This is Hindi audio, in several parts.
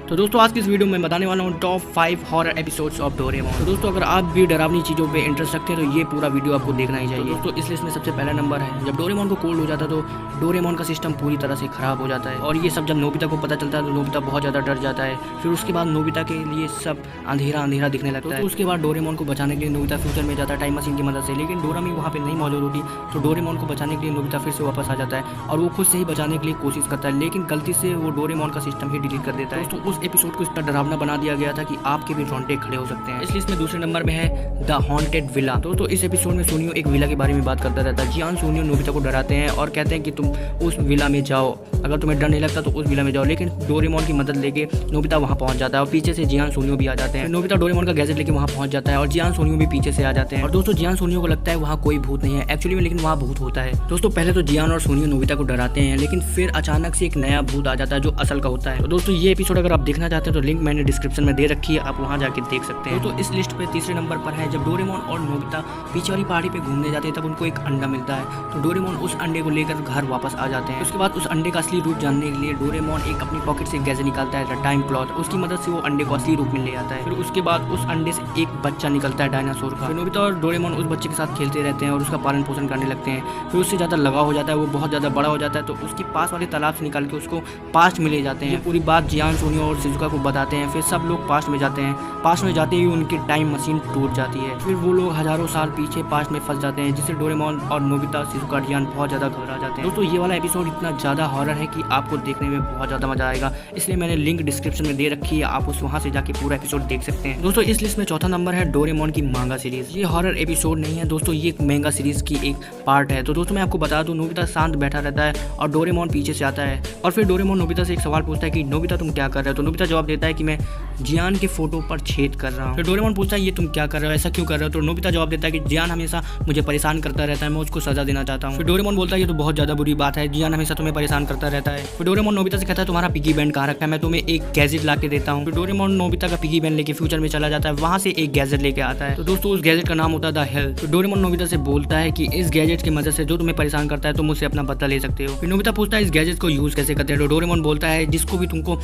तो दोस्तों आज की इस वीडियो में बताने वाला हूँ top 5 horror episodes of Doraemon. तो दोस्तों अगर आप भी डरावनी चीज़ों पे इंटरेस्ट रखते हैं तो ये पूरा वीडियो आपको देखना ही चाहिए। तो दोस्तों इस लिस्ट में सबसे पहला नंबर है, जब डोरेमोन को कोल्ड हो जाता है तो डोरेमोन का सिस्टम पूरी तरह से खराब हो जाता है और ये सब जब नोबिता को पता चलता है तो नोबिता बहुत ज़्यादा डर जाता है। फिर उसके बाद नोबिता के लिए सब अंधेरा अंधेरा दिखने लगता है। तो उसके बाद डोरेमोन को बचाने के लिए नोबिता फ्यूचर में जाता है टाइम मशीन की मदद से, लेकिन डोरामी वहाँ पे नहीं मौजूद होती। तो डोरेमोन को बचाने के लिए नोबिता फिर से वापस आ जाता है और वो खुद से ही बचाने के लिए कोशिश करता है, लेकिन गलती से वो डोरेमोन का सिस्टम ही डिलीट कर देता है। तो उस एपिसोड को इतना डरावना बना दिया गया था कि आपके भी रोंगटे खड़े हो सकते हैं। इस लिस्ट में दूसरे नंबर में है द हॉन्टेड विला। तो इस एपिसोड में सोनियो एक विला के बारे में बात करता रहता है। जियान सोनियो नोबिता को डराते हैं और कहते हैं कि तुम उस विला में जाओ, अगर तुम्हें डर नहीं लगता तो उस विला में जाओ। लेकिन डोरेमोन की मदद लेके नोबिता वहाँ पहुँच जाता है और पीछे से जियान सोनियो भी आ जाते हैं। नोबिता डोरेमोन का गैजेट लेके वहाँ पहुँच जाता है और जियान सोनियो भी पीछे से आ जाते हैं। और दोस्तों जियान सोनियो को लगता है वहाँ कोई भूत नहीं है एक्चुअली में, लेकिन वहाँ भूत होता है। दोस्तों पहले तो जियान और सोनियो नोबिता को डराते हैं, लेकिन फिर अचानक से एक नया भूत आ जाता है जो असल का होता है। तो दोस्तों ये एपिसोड अगर आप देखना चाहते हैं तो लिंक मैंने डिस्क्रिप्शन में दे रखी है, आप वहाँ जाके देख सकते हैं। तो इस लिस्ट पे तीसरे नंबर पर है जब डोरेमोन और नोबिता पीछे वाली पहाड़ी पे घूमने जाते हैं तब उनको एक अंडा मिलता है। तो डोरेमोन उस अंडे को लेकर घर वापस आ जाते हैं। उसके बाद उस अंडे का असली रूप जानने के लिए डोरेमोन एक अपनी पॉकेट से गैजेट निकालता है टाइम क्लॉथ, उसकी मदद से वो अंडे को असली रूप में ले आता है। फिर उसके बाद उस अंडे से एक बच्चा निकलता है डायनासोर का। फिर नोबिता और डोरेमोन उस बच्चे के साथ खेलते रहते हैं और उसका पालन पोषण करने लगते हैं। फिर उससे ज़्यादा लगाव हो जाता है, वो बहुत ज़्यादा बड़ा हो जाता है, तो उसके पास वाले तालाब से निकाल के उसको पास्ट में ले जाते हैं। पूरी बात जियान सोनियो और शिजुका को बताते हैं। फिर सब लोग पास्ट में जाते हैं। पास्ट में जाते ही उनकी टाइम मशीन टूट जाती है। फिर वो लोग हजारों साल पीछे पास्ट में फंस जाते हैं, जिससे डोरेमोन और नोबिता शिजुका जियान बहुत ज़्यादा घबरा जाते हैं। दोस्तों ये वाला एपिसोड इतना ज़्यादा हॉरर है कि आपको देखने में बहुत ज़्यादा मजा आएगा, इसलिए मैंने लिंक डिस्क्रिप्शन में दे रखी है, आप उस वहाँ से जाके पूरा एपिसोड देख सकते हैं। दोस्तों इस लिस्ट में चौथा नंबर है डोरेमोन की मांगा सीरीज। ये हॉरर एपिसोड नहीं है दोस्तों, ये एक मांगा सीरीज की एक पार्ट है। तो दोस्तों मैं आपको बता दूं, नोबिता शांत बैठा रहता है और डोरेमोन पीछे से आता है और फिर डोरेमोन नोबिता से एक सवाल पूछता है कि नोबिता तुम क्या कर रहे हो। तो नोबिता जवाब देता है कि मैं जियान के फोटो पर छेद कर रहा हूँ। फिर डोरेमोन पूछता है ये तुम क्या कर रहे हो, ऐसा क्यों कर रहे हो। तो नोबिता जवाब देता है कि जियान हमेशा मुझे परेशान करता रहता है, मैं उसको सजा देना चाहता हूँ। फिर डोरेमोन बोलता है ये तो बहुत ज़्यादा बुरी बात है, जियान हमेशा तुम्हें परेशान करता रहता है। फिर डोरेमोन नोबिता से कहता है तुम्हारा पिगी बैंक कहाँ रखा है, मैं तुम्हें एक गैजेट ला के देता हूँ। फिर डोरेमोन नोबिता का पिगी बैंक लेके फ्यूचर में चला जाता है, वहाँ से एक गैजेट लेके आता है। तो दोस्तों उस गैजेट का नाम होता है द हेल। तो डोरेमोन नोबिता से बोलता है कि इस गैजेट की मदद से जो तुम्हें परेशान करता है तुम मुझसे अपना बदला ले सकते हो। फिर नोबिता पूछता है इस गैजेट को यूज़ कैसे करते हो। तो डोरेमोन बोलता है जिसको भी तुमको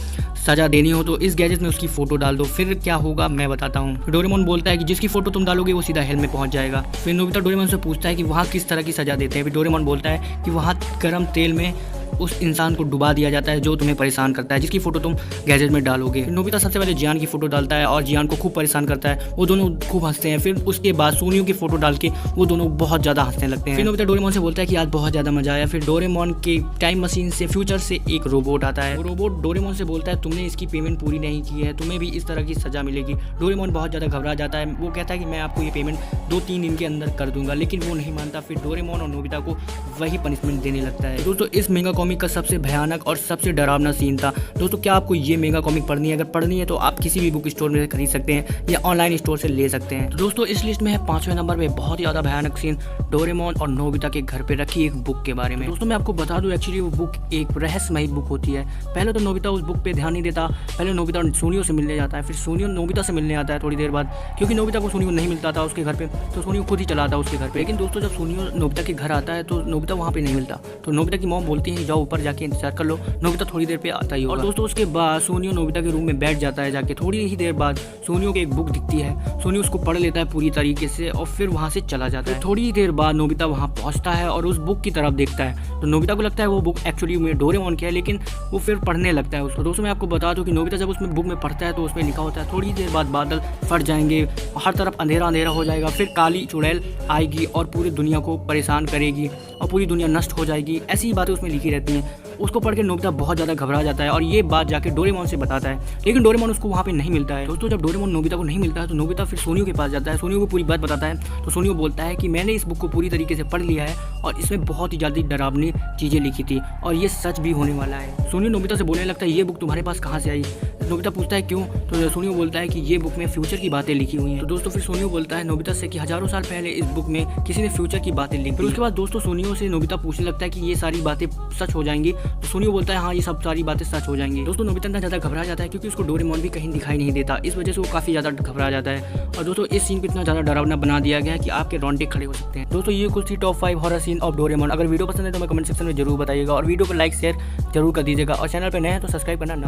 सजा देनी हो तो इस गैजेट में उसकी फोटो डाल दो, फिर क्या होगा मैं बताता हूँ। डोरेमोन बोलता है कि जिसकी फोटो तुम डालोगे वो सीधा हेल में पहुंच जाएगा। फिर नोबिता डोरेमोन से पूछता है कि वहाँ किस तरह की सजा देते हैं। फिर डोरेमोन बोलता है कि वहाँ गर्म तेल में उस इंसान को डुबा दिया जाता है जो तुम्हें परेशान करता है, जिसकी फोटो तुम गैजेट में डालोगे। नोबिता सबसे पहले जियान की फोटो डालता है और जियान को खूब परेशान करता है, वो दोनों खूब हंसते हैं। फिर उसके बाद सोनियो की फोटो डाल के वो दोनों बहुत ज़्यादा हंसने लगते हैं। फिर नोबिता डोरेमोन से बोलता है कि आज बहुत ज़्यादा मजा आया। फिर डोरेमोन के टाइम मशीन से फ्यूचर से एक रोबोट आता है। वो रोबोट डोरेमोन से बोलता है तुमने इसकी पेमेंट पूरी नहीं की है, तुम्हें भी इस तरह की सजा मिलेगी। डोरेमोन बहुत ज़्यादा घबरा जाता है, वो कहता है कि मैं आपको ये पेमेंट 2-3 दिन के अंदर कर दूंगा, लेकिन वो नहीं मानता। फिर डोरेमोन और नोबिता को वही पनिशमेंट देने लगता है। दोस्तों इस मेगा कॉमिक का सबसे भयानक और सबसे डरावना सीन था। दोस्तों क्या आपको ये मेगा कॉमिक पढ़नी है? अगर पढ़नी है तो आप किसी भी बुक स्टोर में खरीद सकते हैं या ऑनलाइन स्टोर से ले सकते हैं। तो दोस्तों इस लिस्ट में है 5वें नंबर पे बहुत ही ज़्यादा भयानक सीन डोरेमोन और नोबिता के घर पे रखी एक बुक के बारे में। दोस्तों मैं आपको बता दूं एक्चुअली वो बुक एक रहस्यमयी बुक होती है। पहले तो नोबिता उस बुक पे ध्यान नहीं देता, पहले नोबिता सोनियो से मिलने जाता है, फिर सोनियो नोबिता से मिलने आता है थोड़ी देर बाद, क्योंकि नोबिता को सोनियो नहीं मिलता था उसके घर पे, तो सोनियो खुद ही चला आता उसके घर पे। लेकिन दोस्तों जब सोनियो नोबिता के घर आता है तो नोबिता वहाँ पे नहीं मिलता, तो नोबिता की मॉम बोलती है जाओ ऊपर जाके इंतजार कर लो, नोबिता थोड़ी देर पे आता ही होगा। और दोस्तों उसके बाद सोनियो नोबिता के रूम में बैठ जाता है जाके। थोड़ी ही देर बाद सोनियो की एक बुक दिखती है, सोनियो उसको पढ़ लेता है पूरी तरीके से और फिर वहाँ से चला जाता है। थोड़ी ही देर बाद नोबिता वहाँ पहुँचता है और उस बुक की तरफ देखता है, तो नोबिता को लगता है वो बुक एक्चुअली में डोरेमोन की है, लेकिन वो फिर पढ़ने लगता है उसको। दोस्तों मैं आपको बता दूं कि नोबिता जब उसमें बुक में पढ़ता है तो उसमें लिखा होता है थोड़ी देर बाद बादल फट जाएंगे, हर तरफ अंधेरा अंधेरा हो जाएगा, फिर काली चुड़ैल आएगी और पूरी दुनिया को परेशान करेगी और पूरी दुनिया नष्ट हो जाएगी। ऐसी ही बातें उसमें लिखी रहती हैं। उसको पढ़ के नोबिता बहुत ज़्यादा घबरा जाता है और ये बात जाके डोरेमोन से बताता है, लेकिन डोरेमोन उसको वहाँ पे नहीं मिलता है। दोस्तों जब डोरेमोन नोबिता को नहीं मिलता है तो नोबिता फिर सोनियो के पास जाता है, सोनियो को पूरी बात बताता है। तो सोनियो बोलता है कि मैंने इस बुक को पूरी तरीके से पढ़ लिया है और इसमें बहुत ही ज़्यादा डरावनी चीज़ें लिखी थी और ये सच भी होने वाला है। सोनियो नोबिता से बोलने लगता है ये बुक तुम्हारे पास कहाँ से आई। नोबिता पूछता है क्यों, तो सोनियो बोलता है कि ये बुक में फ्यूचर की बातें लिखी हुई हैं। तो दोस्तों फिर सोनियो बोलता है नोबिता से कि हजारों साल पहले इस बुक में किसी ने फ्यूचर की बातें लिखी। फिर उसके बाद दोस्तों सोनियो से नोबिता पूछने लगता है कि ये सारी बातें सच हो जाएंगी। तो सोनियो बोलता है हाँ ये सब सारी बातें सच हो जाएंगी। दोस्तों नोबिता इतना ज़्यादा घबरा जाता है क्योंकि उसको डोरेमोन भी कहीं दिखाई नहीं देता, इस वजह से वो काफ़ी ज़्यादा घबरा जाता है। और दोस्तों इस सीन को इतना ज़्यादा डरावना बना दिया गया है कि आपके रोंगटे खड़े हो सकते हैं। दोस्तों ये कुछ थी top 5 horror scene of Doraemon. अगर वीडियो पसंद है तो मैं कमेंट सेक्शन में जरूर बताइएगा और वीडियो को लाइक शेयर जरूर कर दीजिएगा और चैनल पर नए हैं तो सब्सक्राइब करना ना